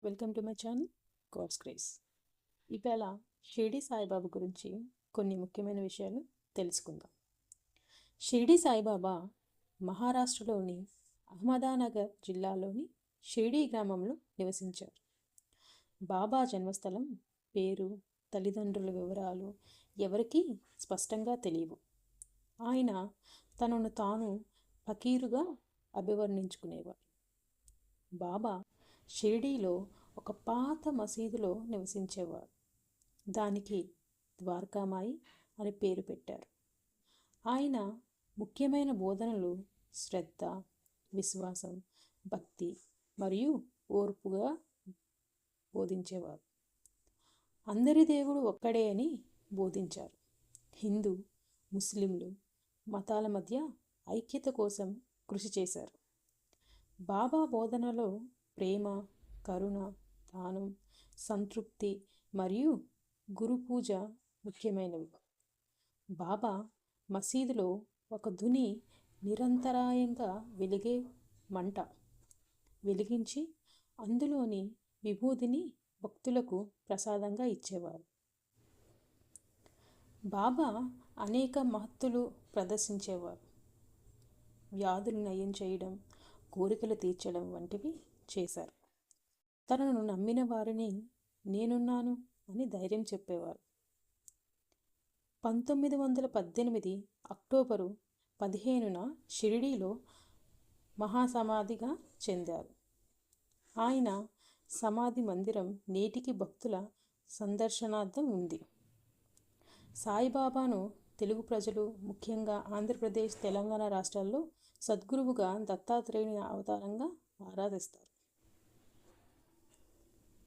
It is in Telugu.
Welcome to my channel God's grace. ఇవాళ షిరిడి సాయిబాబా గురించి కొన్ని ముఖ్యమైన విషయాలు తెలుసుకుందాం. షిరిడి సాయిబాబా మహారాష్ట్రలోని అహ్మదానగర్ జిల్లాలోని షిరిడి గ్రామంలో నివసించారు. బాబా జన్మస్థలం, పేరు, తల్లిదండ్రుల వివరాలు ఎవరికీ స్పష్టంగా తెలియవు. ఆయన తనను తాను ఫకీరుగా అభివర్ణించుకునేవారు. బాబా షిరిడీలో ఒక పాత మసీదులో నివసించేవారు. దానికి ద్వారకామాయి అని పేరు పెట్టారు. ఆయన ముఖ్యమైన బోధనలు శ్రద్ధ, విశ్వాసం, భక్తి మరియు ఓర్పుగా బోధించేవారు. అందరి దేవుడు ఒక్కడే అని బోధించారు. హిందూ, ముస్లింలు మతాల మధ్య ఐక్యత కోసం కృషి చేశారు. బాబా బోధనలో ప్రేమ, కరుణ, దానం, సంతృప్తి మరియు గురు పూజ ముఖ్యమైనవి. బాబా మసీదులో ఒక ధుని నిరంతరాయంగా వెలిగే మంట వెలిగించి అందులోని విభూదిని భక్తులకు ప్రసాదంగా ఇచ్చేవారు. బాబా అనేక మహత్తులు ప్రదర్శించేవారు. వ్యాధులు నయం చేయడం, కోరికలు తీర్చడం వంటివి చేశారు. తనను నమ్మిన వారిని నేనున్నాను అని ధైర్యం చెప్పేవారు. 1918 అక్టోబరు 15న షిరిడీలో మహాసమాధిగా చెందారు. ఆయన సమాధి మందిరం నేటికి భక్తుల సందర్శనార్థం ఉంది. సాయిబాబాను తెలుగు ప్రజలు, ముఖ్యంగా ఆంధ్రప్రదేశ్, తెలంగాణ రాష్ట్రాల్లో సద్గురువుగా, దత్తాత్రేయుని అవతారంగా ఆరాధిస్తారు.